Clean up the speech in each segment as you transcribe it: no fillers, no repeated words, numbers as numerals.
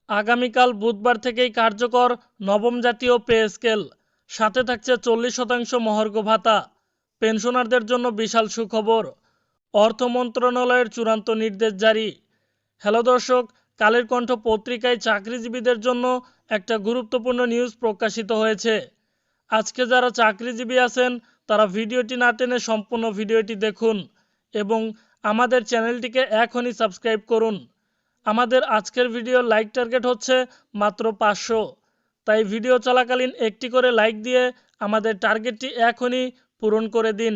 আগামীকাল বুধবার থেকেই কার্যকর নবম জাতীয় পে স্কেল, সাথে থাকছে 40% মহার্ঘ ভাতা। পেনশনারদের জন্য বিশাল সুখবর, অর্থ মন্ত্রণালয়ের চূড়ান্ত নির্দেশ জারি। হ্যালো দর্শক, কালের কণ্ঠ পত্রিকায় চাকরিজীবীদের জন্য একটা গুরুত্বপূর্ণ নিউজ প্রকাশিত হয়েছে। আজকে যারা চাকরিজীবী আছেন তারা ভিডিওটি না টেনে সম্পূর্ণ ভিডিওটি দেখুন এবং আমাদের চ্যানেলটিকে এখনই সাবস্ক্রাইব করুন। আমাদের আজকের ভিডিও লাইক টার্গেট হচ্ছে মাত্র 500, তাই ভিডিও চলাকালীন একটি করে লাইক দিয়ে আমাদের টার্গেটটি এখনই পূরণ করে দিন।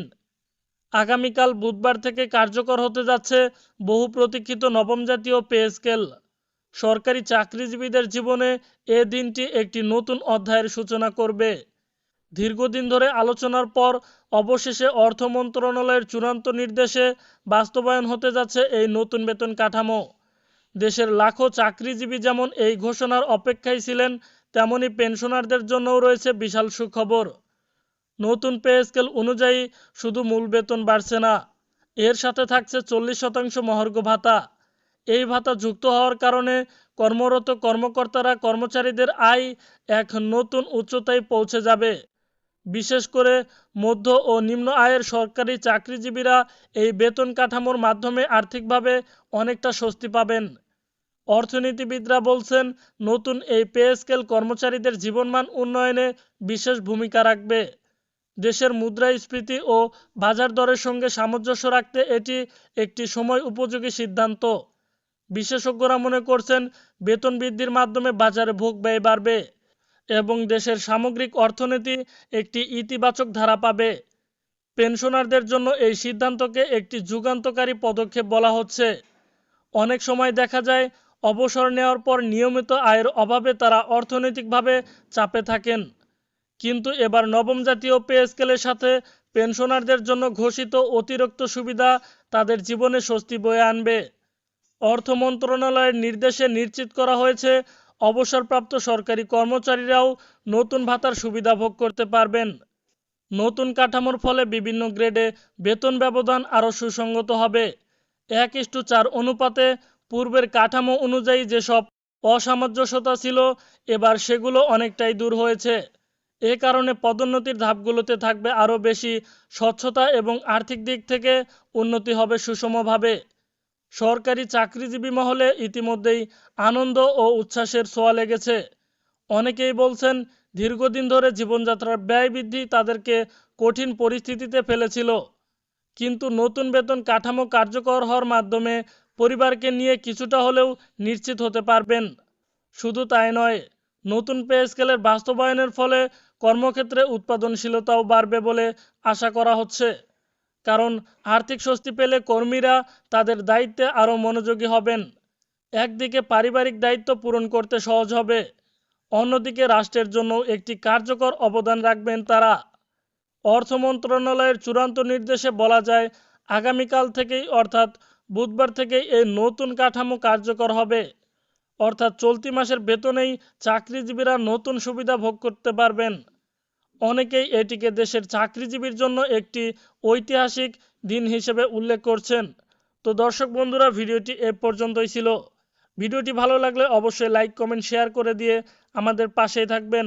আগামীকাল বুধবার থেকে কার্যকর হতে যাচ্ছে বহু প্রতীক্ষিত নবম জাতীয় পে স্কেল। সরকারি চাকরিজীবীদের জীবনে এ দিনটি একটি নতুন অধ্যায়ের সূচনা করবে। দীর্ঘদিন ধরে আলোচনার পর অবশেষে অর্থ মন্ত্রণালয়ের চূড়ান্ত নির্দেশে বাস্তবায়ন হতে যাচ্ছে এই নতুন বেতন কাঠামো। দেশের লাখো চাকরিজীবী যেমন এই ঘোষণার অপেক্ষায় ছিলেন, তেমনি পেনশনারদের জন্যও রয়েছে বিশাল সুখবর। নতুন পে স্কেল অনুযায়ী শুধু মূল বেতন বাড়ছে না, এর সাথে থাকছে 40% মহার্ঘ ভাতা। এই ভাতা যুক্ত হওয়ার কারণে কর্মরত কর্মকর্তারা কর্মচারীদের আয় এক নতুন উচ্চতায় পৌঁছে যাবে। বিশেষ করে মধ্য ও নিম্ন আয়ের সরকারি চাকরিজীবীরা এই বেতন কাঠামোর মাধ্যমে আর্থিকভাবে অনেকটা স্বস্তি পাবেন। অর্থনীতিবিদরা বলছেন, নতুন এই পে স্কেল কর্মচারীদের জীবনমান উন্নয়নে বিশেষ ভূমিকা রাখবে। দেশের মুদ্রাস্ফীতি ও বাজার দরের সঙ্গে সামঞ্জস্য রাখতে এটি একটি সময় উপযোগী সিদ্ধান্ত। বিশেষজ্ঞরা মনে করছেন, বেতন বৃদ্ধির মাধ্যমে বাজারে ভোগব্যয় বাড়বে এবং দেশের সামগ্রিক অর্থনীতি একটি ইতিবাচক ধারা পাবে। পেনশনারদের জন্য এই সিদ্ধান্তকে একটি যুগান্তকারী পদক্ষেপ বলা হচ্ছে। অনেক সময় দেখা যায় অবসর নেওয়ার পর নিয়মিত আয়ের অভাবে তারা অর্থনৈতিকভাবে চাপে থাকেন, কিন্তু এবার নবম জাতীয় পে স্কেলের সাথে পেনশনারদের জন্য ঘোষিত অতিরিক্ত সুবিধা তাদের জীবনে স্বস্তি বয়ে আনবে। অর্থ মন্ত্রণালয়ের নির্দেশে নিশ্চিত করা হয়েছে, অবসরপ্রাপ্ত সরকারি কর্মচারীরাও নতুন ভাতার সুবিধা ভোগ করতে পারবেন। নতুন কাঠামোর ফলে বিভিন্ন গ্রেডে বেতন ব্যবধান আরও সুসংগত হবে। 1:4 অনুপাতে পূর্বের কাঠামো অনুযায়ী যেসব অসামঞ্জস্যতা ছিল, এবার সেগুলো অনেকটাই দূর হয়েছে। এ কারণে পদোন্নতির ধাপগুলোতে থাকবে আরও বেশি স্বচ্ছতা এবং আর্থিক দিক থেকে উন্নতি হবে সুষমভাবে। সরকারি চাকরিজীবী মহলে ইতিমধ্যেই আনন্দ ও উচ্ছ্বাসের ছোঁয়া লেগেছে। অনেকেই বলছেন, দীর্ঘদিন ধরে জীবনযাত্রার ব্যয় বৃদ্ধি তাদেরকে কঠিন পরিস্থিতিতে ফেলেছিল, কিন্তু নতুন বেতন কাঠামো কার্যকর হওয়ার মাধ্যমে পরিবারকে নিয়ে কিছুটা হলেও নিশ্চিত হতে পারবেন। শুধু তাই নয়, নতুন পে স্কেলের বাস্তবায়নের ফলে কর্মক্ষেত্রে উৎপাদনশীলতাও বাড়বে বলে আশা করা হচ্ছে। কারণ আর্থিক স্বস্তি পেলে কর্মীরা তাদের দায়িত্বে আরও মনোযোগী হবেন। একদিকে পারিবারিক দায়িত্ব পূরণ করতে সহজ হবে, অন্যদিকে রাষ্ট্রের জন্য একটি কার্যকর অবদান রাখবেন তারা। অর্থ মন্ত্রণালয়ের চূড়ান্ত নির্দেশে বলা যায়, আগামীকাল থেকেই অর্থাৎ বুধবার থেকেই এই নতুন কাঠামো কার্যকর হবে। অর্থাৎ চলতি মাসের বেতনেই চাকরিজীবীরা নতুন সুবিধা ভোগ করতে পারবেন। অনেকেই এটিকে দেশের চাকরিজীবীর জন্য একটি ঐতিহাসিক দিন হিসেবে উল্লেখ করছেন। তো দর্শক বন্ধুরা, ভিডিওটি এ পর্যন্তই ছিল। ভিডিওটি ভালো লাগলে অবশ্যই লাইক, কমেন্ট, শেয়ার করে দিয়ে আমাদের পাশেই থাকবেন।